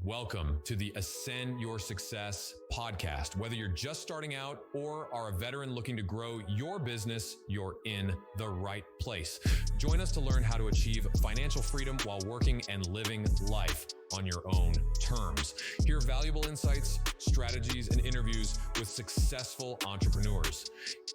Welcome to the Ascend Your Success podcast. Whether you're just starting out or are a veteran looking to grow your business, you're in the right place. Join us to learn how to achieve financial freedom while working and living life on your own terms. Hear valuable insights, strategies, and interviews with successful entrepreneurs.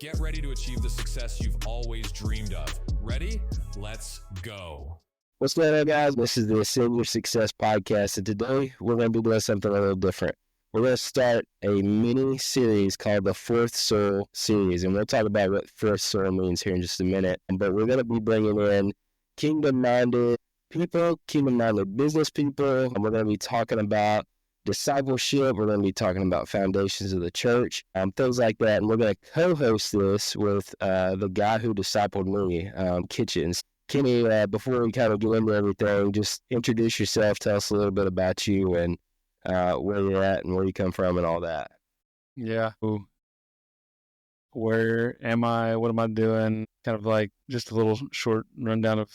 Get ready to achieve the success you've always dreamed of. Ready? Let's go. What's going on, guys? This is the Ascend Your Success podcast, and today we're going to be doing something a little different. We're going to start a mini series called the Fourth Soul series, and we'll talk about what Fourth Soul means here in just a minute. But we're going to be bringing in kingdom-minded people, kingdom-minded business people, and we're going to be talking about discipleship. We're going to be talking about foundations of the church, things like that. And we're going to co-host this with the guy who discipled me, Kitchens. Kenny, before we kind of get into everything, just introduce yourself, tell us a little bit about you and where you're at and where you come from and all that. Yeah. Where am I? What am I doing? Kind of like just a little short rundown of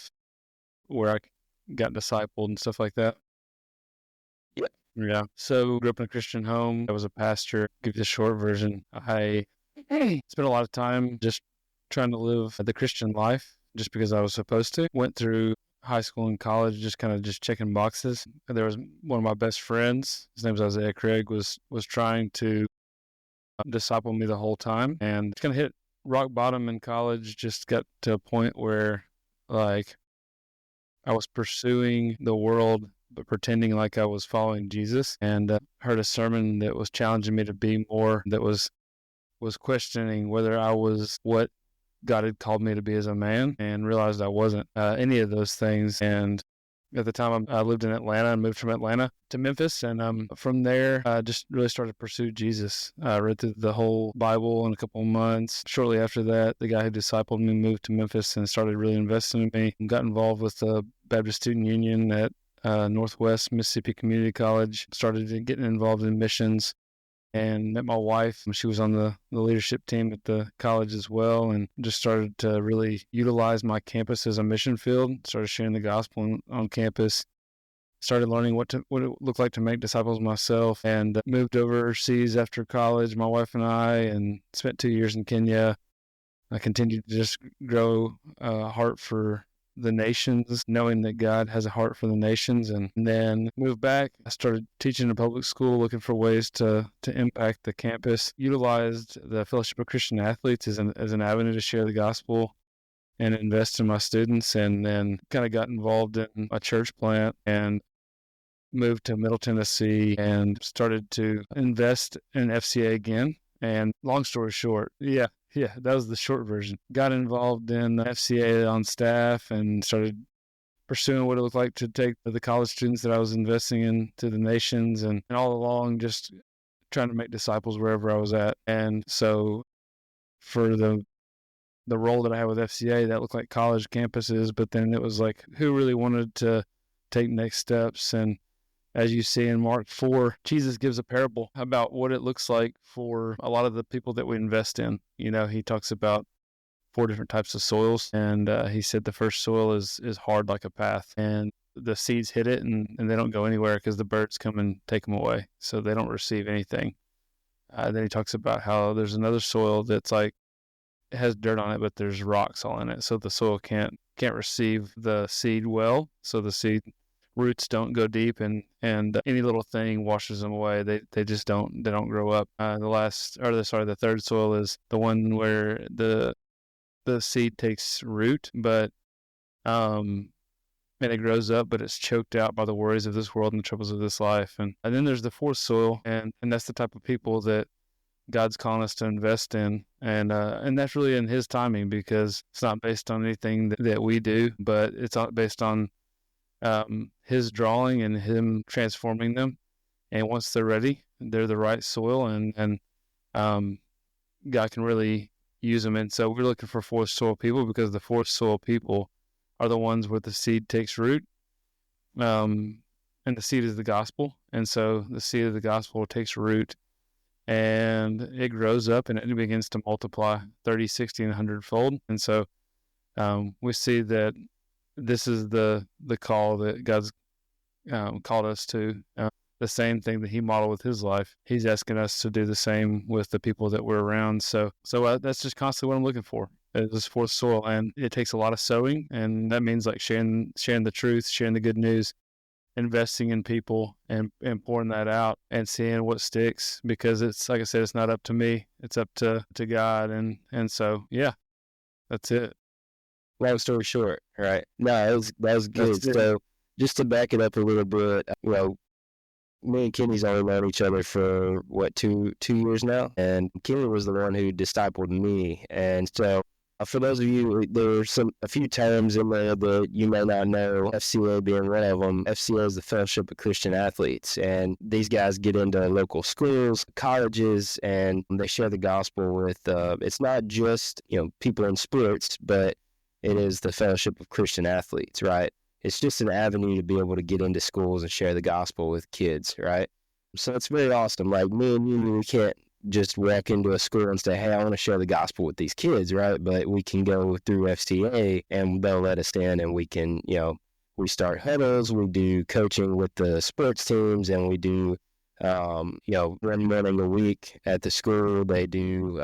where I got discipled and stuff like that. Yeah. So grew up in a Christian home. I was a pastor. Give you the short version. I spent a lot of time just trying to live the Christian life, just because I was supposed to. Went through high school and college just checking boxes. There was one of my best friends, his name was Isaiah Craig, was trying to disciple me the whole time. And kind of hit rock bottom in college, just got to a point where like I was pursuing the world but pretending like I was following Jesus, and heard a sermon that was challenging me to be more, that was questioning whether I was what God had called me to be as a man, and realized I wasn't any of those things. And at the time, I lived in Atlanta and moved from Atlanta to Memphis. And from there, I just really started to pursue Jesus. I read through the whole Bible in a couple of months. Shortly after that, the guy who discipled me moved to Memphis and started really investing in me. Got involved with the Baptist Student Union at Northwest Mississippi Community College. Started getting involved in missions. And met my wife. She was on the leadership team at the college as well, and just started to really utilize my campus as a mission field. Started sharing the gospel on campus. Started learning what it looked like to make disciples myself, and moved overseas after college, my wife and I, and spent 2 years in Kenya. I continued to just grow a heart for the nations, knowing that God has a heart for the nations, and then moved back. I started teaching in public school, looking for ways to impact the campus. Utilized the Fellowship of Christian Athletes as an avenue to share the gospel and invest in my students, and then kind of got involved in a church plant and moved to Middle Tennessee and started to invest in FCA again. And long story short, yeah, that was the short version. Got involved in FCA on staff and started pursuing what it looked like to take the college students that I was investing in to the nations, and all along just trying to make disciples wherever I was at. And so for the role that I had with FCA, that looked like college campuses, but then it was like, who really wanted to take next steps? And as you see in Mark 4, Jesus gives a parable about what it looks like for a lot of the people that we invest in. You know, he talks about 4 different types of soils, and he said the first soil is hard like a path, and the seeds hit it, and they don't go anywhere because the birds come and take them away, so they don't receive anything. Then he talks about how there's another soil that's like, it has dirt on it, but there's rocks all in it, so the soil can't receive the seed well, so the seed roots don't go deep, and any little thing washes them away. They just don't grow up. The third soil is the one where the seed takes root, but and it grows up, but it's choked out by the worries of this world and the troubles of this life. And then there's the fourth soil, and that's the type of people that God's calling us to invest in, and that's really in His timing, because it's not based on anything that we do, but it's based on His drawing and Him transforming them. And once they're ready, they're the right soil, and God can really use them. And so we're looking for fourth soil people, because the fourth soil people are the ones where the seed takes root, and the seed is the gospel. And so the seed of the gospel takes root, and it grows up, and it begins to multiply 30, 60, and 100-fold. And so we see that this is the call that God's called us to. the same thing that he modeled with his life. He's asking us to do the same with the people that we're around. So that's just constantly what I'm looking for. Is fourth soil, and it takes a lot of sowing, and that means like sharing the truth, sharing the good news, investing in people, and pouring that out and seeing what sticks. Because it's like I said, it's not up to me; it's up to God, and so yeah, that's it. Long story short, right? No, that was good. So just to back it up a little bit, me and Kenny's only known each other for what, two years now, and Kenny was the one who discipled me, and so. For those of you, there are a few terms in there that you may not know, FCA being one of them. FCA is the Fellowship of Christian Athletes, and these guys get into local schools, colleges, and they share the gospel with, it's not just, people in sports, but it is the Fellowship of Christian Athletes, right? It's just an avenue to be able to get into schools and share the gospel with kids, right? So it's very awesome. Like me and you, we can't just walk into a school and say, hey, I want to share the gospel with these kids, right? But we can go through FCA and they'll let us in, and we can, we start huddles, we do coaching with the sports teams, and we do, one morning a week at the school. They do,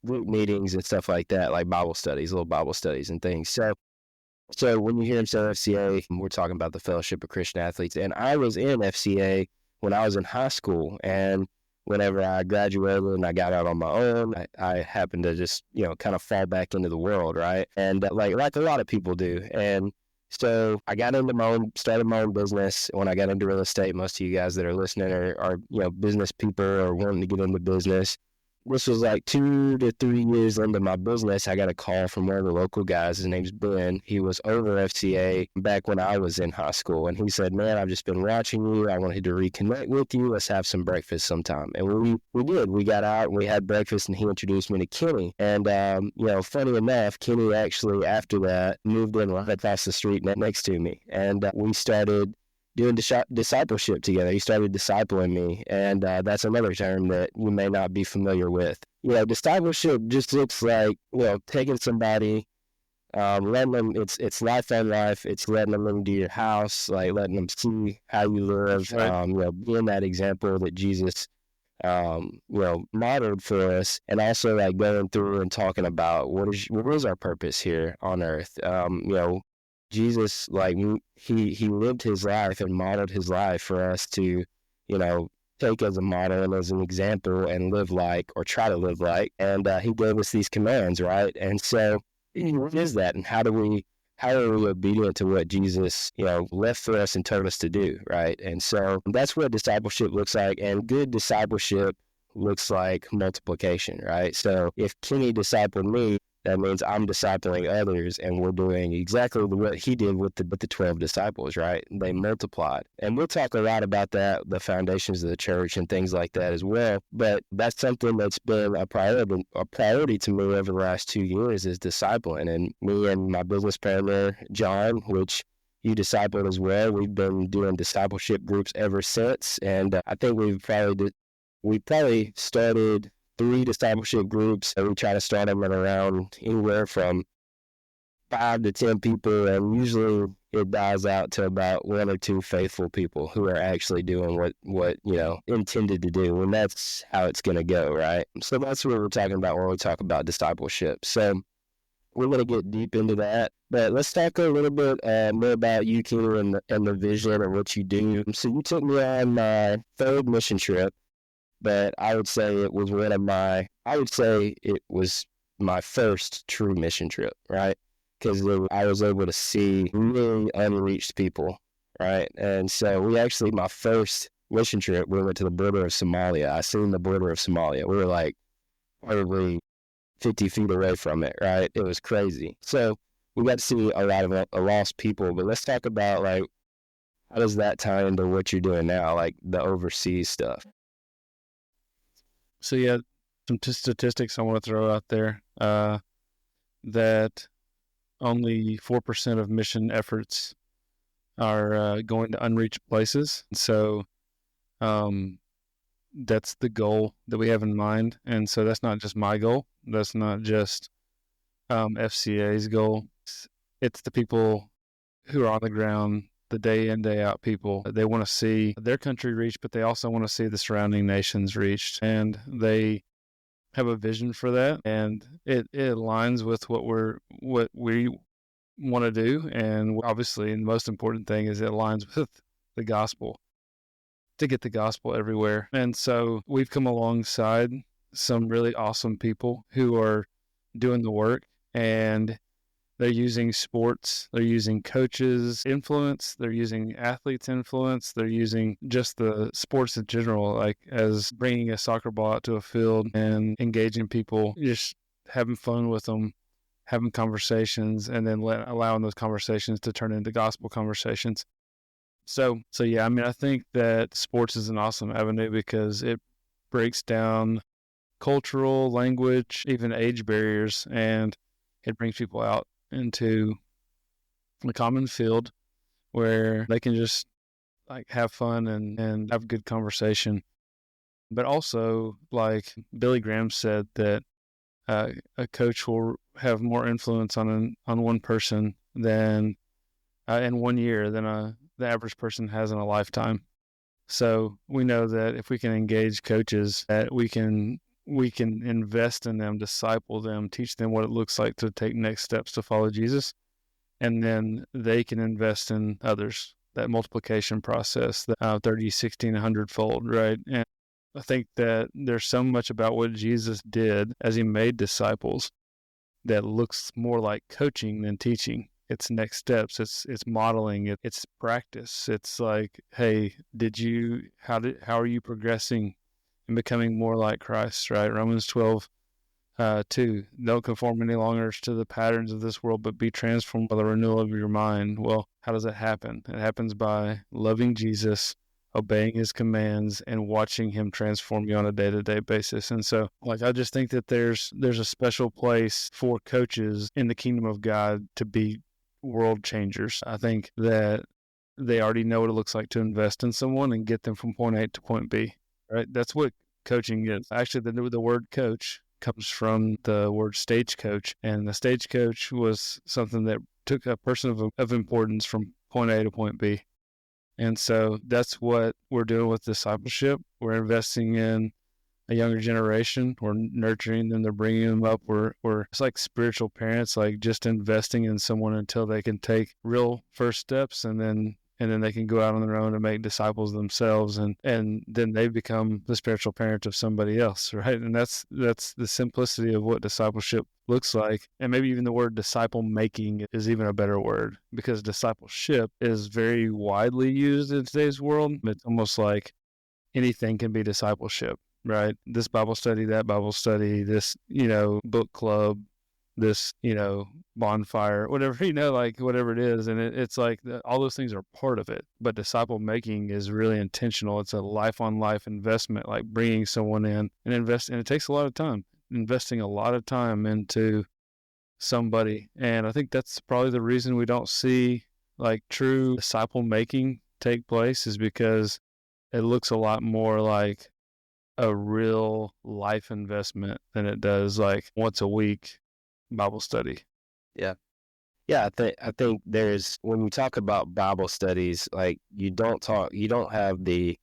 group meetings and stuff like that, like Bible studies, little Bible studies and things. So when you hear him say FCA, we're talking about the Fellowship of Christian Athletes. And I was in FCA when I was in high school, and whenever I graduated and I got out on my own, I happened to just, kind of fall back into the world, right? And like a lot of people do. And so I got into started my own business. When I got into real estate, most of you guys that are listening are business people or wanting to get into business. This was like 2 to 3 years into my business. I got a call from one of the local guys. His name's Ben. He was over FCA back when I was in high school. And he said, man, I've just been watching you. I wanted to reconnect with you. Let's have some breakfast sometime. And we did. We got out and we had breakfast, and he introduced me to Kenny. And, funny enough, Kenny actually, after that, moved in right across the street next to me. And we started doing discipleship together. He started discipling me, and that's another term that you may not be familiar with. Discipleship just looks like, taking somebody, letting them, it's life on life, it's letting them into your house, like letting them see how you live, right. Being that example that Jesus, modeled for us, and also like going through and talking about what is our purpose here on earth. Jesus, like, he lived his life and modeled his life for us to, take as a model and as an example and live like, or try to live like. And he gave us these commands, right? And so, what is that? And how are we obedient to what Jesus, left for us and told us to do, right? And so that's what discipleship looks like. And good discipleship looks like multiplication, right? So if Kenny discipled me, that means I'm discipling others, and we're doing exactly what he did with the 12 disciples, right? They multiplied. And we'll talk a lot about that, the foundations of the church and things like that as well. But that's something that's been a priority to me over the last 2 years, is discipling. And me and my business partner, John, which you discipled as well, we've been doing discipleship groups ever since. And I think we probably started 3 discipleship groups, and we try to start them at around anywhere from 5 to 10 people, and usually it dies out to about 1 or 2 faithful people who are actually doing what intended to do, and that's how it's going to go, right? So that's what we're talking about when we talk about discipleship. So we're going to get deep into that, but let's talk a little bit more about you, Kenny, and the vision and what you do. So you took me on my 3rd mission trip. But I would say it was my first true mission trip, right? Because I was able to see really unreached people, right? And so my first mission trip, we went to the border of Somalia. I seen the border of Somalia. We were like probably 50 feet away from it, right? It was crazy. So we got to see a lot of lost people. But let's talk about, like, how does that tie into what you're doing now, like the overseas stuff? So yeah, some statistics I want to throw out there, that only 4% of mission efforts are going to unreached places. So that's the goal that we have in mind. And so that's not just my goal. That's not just FCA's goal. It's the people who are on the ground the day in, day out people. They want to see their country reached, but they also want to see the surrounding nations reached. And they have a vision for that. And it aligns with what we want to do. And obviously, the most important thing is it aligns with the gospel, to get the gospel everywhere. And so we've come alongside some really awesome people who are doing the work, and they're using sports, they're using coaches' influence, they're using athletes' influence, they're using just the sports in general, like as bringing a soccer ball out to a field and engaging people, just having fun with them, having conversations, and then allowing those conversations to turn into gospel conversations. So yeah, I mean, I think that sports is an awesome avenue because it breaks down cultural, language, even age barriers, and it brings people out into a common field where they can just like have fun and have good conversation. But also, like Billy Graham said, that a coach will have more influence on one person than in 1 year than the average person has in a lifetime. So we know that if we can engage coaches, that we can invest in them, disciple them, teach them what it looks like to take next steps to follow Jesus. And then they can invest in others, that multiplication process, the 30, 60, and 100-fold, right? And I think that there's so much about what Jesus did as he made disciples that looks more like coaching than teaching. It's next steps. It's modeling. It's practice. It's like, hey, how are you progressing and becoming more like Christ, right? Romans 12:2. Don't conform any longer to the patterns of this world, but be transformed by the renewal of your mind. Well, how does that happen? It happens by loving Jesus, obeying his commands, and watching him transform you on a day-to-day basis. And so, like, I just think that there's a special place for coaches in the kingdom of God to be world changers. I think that they already know what it looks like to invest in someone and get them from point A to point B, right? That's what coaching is. Actually, the word coach comes from the word stagecoach, and the stagecoach was something that took a person of importance from point A to point B. And so that's what we're doing with discipleship. We're investing in a younger generation. We're nurturing them. They're bringing them up. We're it's like spiritual parents, like just investing in someone until they can take real first steps, and then they can go out on their own and make disciples themselves, and then they become the spiritual parent of somebody else, right? And that's the simplicity of what discipleship looks like. And maybe even the word disciple making is even a better word, because discipleship is very widely used in today's world. It's almost like anything can be discipleship, right? This Bible study, that Bible study, this, book club, this, bonfire, whatever, like whatever it is. And it's like all those things are part of it. But disciple making is really intentional. It's a life on life investment, like bringing someone in and invest. And it takes a lot of time, investing a lot of time into somebody. And I think that's probably the reason we don't see like true disciple making take place, is because it looks a lot more like a real life investment than it does like once a week Bible study. Yeah, I think there's, when you talk about Bible studies, like you don't have the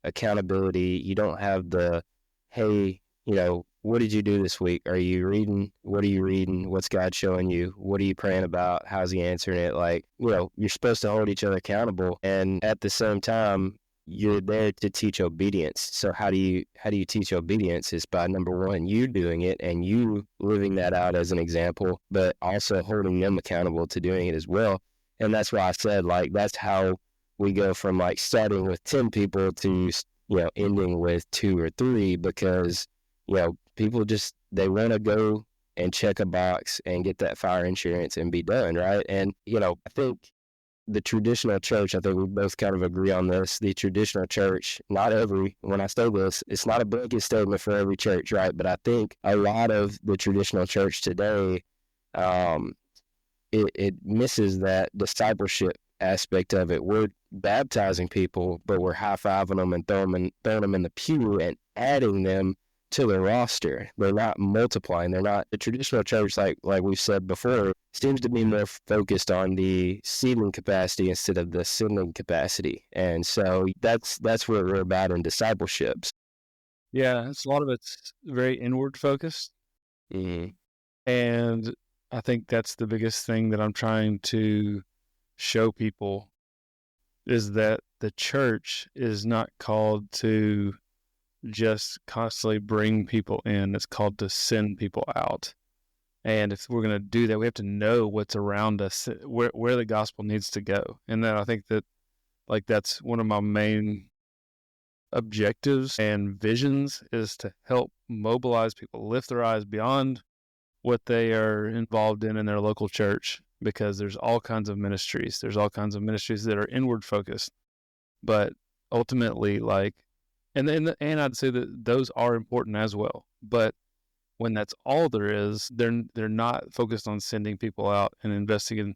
accountability, you don't have the, hey, what did you do this week? Are you reading? What are you reading? What's God showing you? What are you praying about? How's he answering it? Like, you're supposed to hold each other accountable, and at the same time, you're there to teach obedience. So how do you teach obedience? Is by, number one, you doing it and you living that out as an example, but also holding them accountable to doing it as well. And that's why I said, like, that's how we go from like starting with 10 people to, ending with 2 or 3, because, people just, they want to go and check a box and get that fire insurance and be done, right? And, I think the traditional church, I think we both kind of agree on this, the traditional church, when I say this, it's not a blanket statement for every church, right? But I think a lot of the traditional church today, it misses that discipleship aspect of it. We're baptizing people, but we're high-fiving them and throwing them in the pew and adding them to their roster. They're not multiplying. They're not the traditional church, like we've said before, seems to be more focused on the seeding capacity instead of the sending capacity. And so that's where we're about in discipleships. Yeah, a lot of it's very inward focused. Mm-hmm. And I think that's the biggest thing that I'm trying to show people is that the church is not called to just constantly bring people in. It's called to send people out. And if we're going to do that, we have to know what's around us, where the gospel needs to go. And then I think that that's one of my main objectives and visions is to help mobilize people, lift their eyes beyond what they are involved in their local church, because there's all kinds of ministries. There's all kinds of ministries that are inward focused, but ultimately and I'd say that those are important as well. But when that's all there is, they're not focused on sending people out and investing into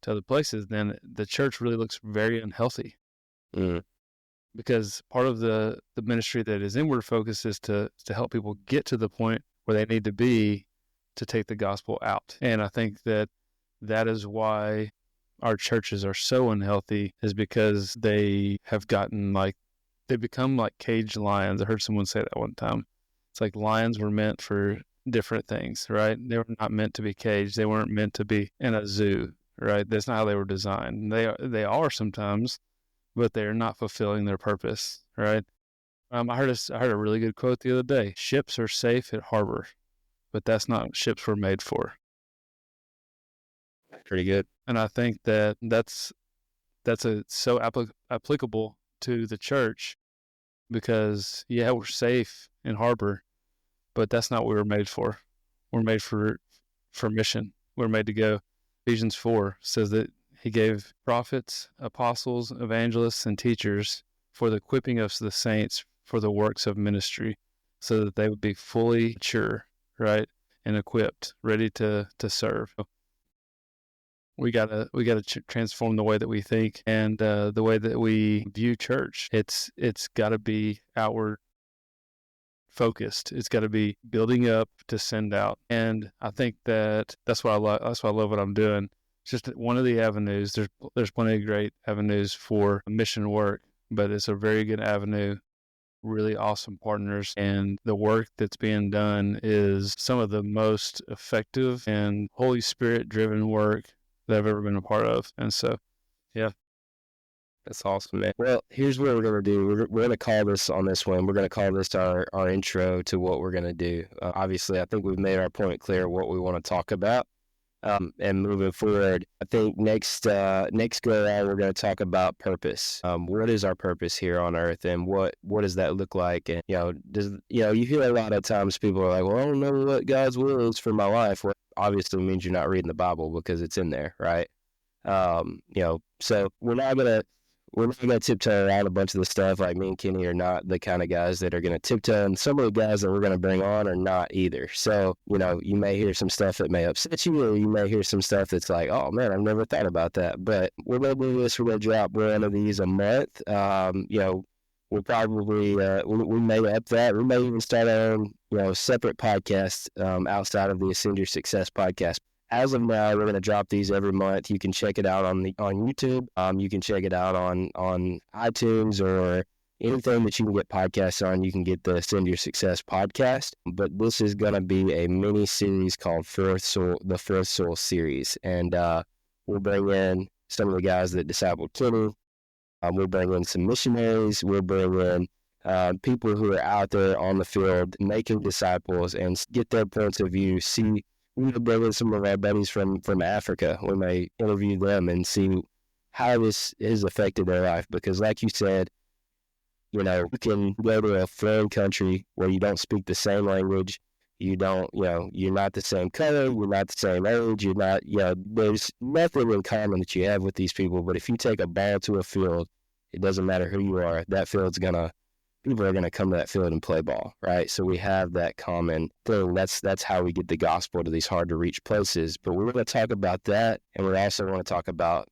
other places, then the church really looks very unhealthy. Mm. Because part of the ministry that is inward focused is to help people get to the point where they need to be to take the gospel out. And I think that is why our churches are so unhealthy, is because they have gotten they become like caged lions. I heard someone say that one time. It's like lions were meant for different things, right? They were not meant to be caged. They weren't meant to be in a zoo, right? That's not how they were designed. They are sometimes, but they're not fulfilling their purpose, right? I heard a really good quote the other day. Ships are safe at harbor, but that's not what ships were made for. Pretty good. And I think that's so applicable to the church, because we're safe in harbor, but that's not what we were made for. We're made for mission. We're made to go. Ephesians 4 says that he gave prophets, apostles, evangelists, and teachers for the equipping of the saints for the works of ministry, so that they would be fully mature, right, and equipped, ready to serve. We gotta transform the way that we think and the way that we view church. It's got to be outward focused. It's got to be building up to send out. And I think that's why I love. That's why I love what I'm doing. It's just one of the avenues. There's plenty of great avenues for mission work, but it's a very good avenue. Really awesome partners, and the work that's being done is some of the most effective and Holy Spirit driven work that I've ever been a part of. And so, yeah. That's awesome, man. Well, here's what we're going to do. We're going to call this on this one. We're going to call this our intro to what we're going to do. Obviously, I think we've made our point clear what we want to talk about. And moving forward, I think next go around, we're going to talk about purpose. What is our purpose here on earth, and what does that look like? And, you hear a lot of times people are like, well, I don't know what God's will is for my life. Well, obviously means you're not reading the Bible, because it's in there, right? So we're not gonna tiptoe around a bunch of the stuff. Like me and Kenny are not the kind of guys that are gonna tiptoe, and some of the guys that we're gonna bring on are not either. So you may hear some stuff that may upset you, or you may hear some stuff that's like, oh man, I've never thought about that. But we're gonna do this. We're gonna drop one of these a month. We'll probably we may up that. We may even start our own separate podcast outside of the Ascend Your Success podcast. As of now, we're going to drop these every month. You can check it out on YouTube. You can check it out on iTunes, or anything that you can get podcasts on. You can get the Ascend Your Success podcast. But this is going to be a mini series called the Fourth Soul series, and we'll bring in some of the guys that discipled Kenny. We'll bring in some missionaries. We'll bring in people who are out there on the field making disciples and get their points of view. We will bring in some of our buddies from Africa. We may interview them and see how this has affected their life. Because like you said, you can go to a foreign country where you don't speak the same language. You don't, you're not the same color. You're not the same age. You're not, there's nothing in common that you have with these people. But if you take a ball to a field, it doesn't matter who you are. That field's people are going to come to that field and play ball, right? So we have that common thing. That's how we get the gospel to these hard to reach places. But we're going to talk about that, and we also want to talk about,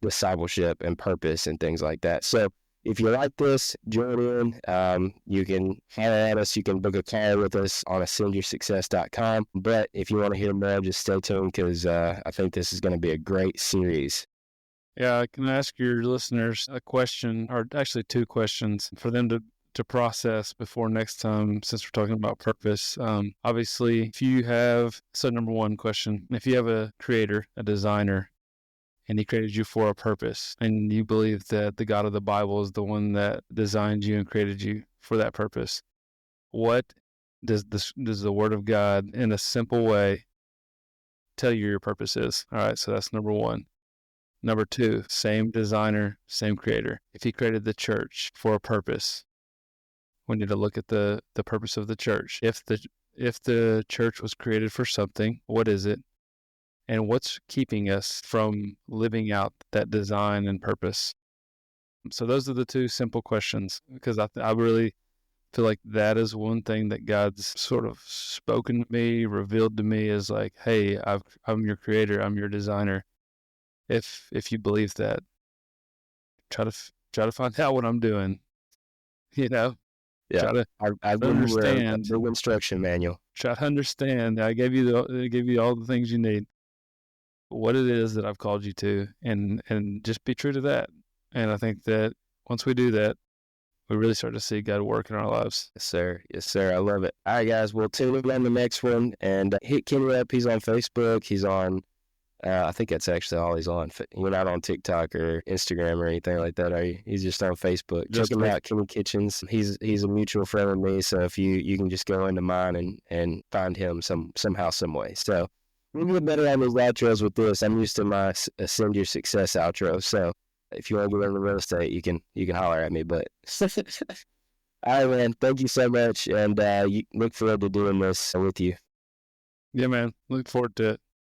discipleship and purpose and things like that. So if you like this, join in. You can holler at us. You can book a call with us on ascendyoursuccess.com. But if you want to hear more, just stay tuned because I think this is going to be a great series. Yeah, can I ask your listeners a question, or actually two questions for them to process before next time, since we're talking about purpose? Obviously, if you have, so number one question, if you have a creator, a designer, and he created you for a purpose, and you believe that the God of the Bible is the one that designed you and created you for that purpose, what does the Word of God, in a simple way, tell you your purpose is? All right, so that's number one. Number two, same designer, same creator. If he created the church for a purpose, we need to look at the purpose of the church. If the church was created for something, what is it? And what's keeping us from living out that design and purpose? So those are the two simple questions, because I really feel like that is one thing that God's sort of spoken to me, revealed to me, is like, hey, I'm your creator, I'm your designer. If you believe that, try to find out what I'm doing. Yeah, try to I understand the instruction manual. Try to understand. I gave you all the things you need. What it is that I've called you to, and just be true to that. And I think that once we do that, we really start to see God work in our lives. Yes, sir. Yes, sir. I love it. All right, guys. We'll tune in on the next one, and hit Kenny up. He's on Facebook. He's on. I think that's actually all he's on. You're not on TikTok or Instagram or anything like that, are you? He's just on Facebook. Check him out, Kennie Kitchens. He's a mutual friend of me, so if you can just go into mine and find him somehow, some way. So we'll get better on those outros with this. I'm used to my Ascend Your Success outro, so if you want to get into real estate, you can holler at me. But all right, man. Thank you so much, and you look forward to doing this with you. Yeah, man. Look forward to it.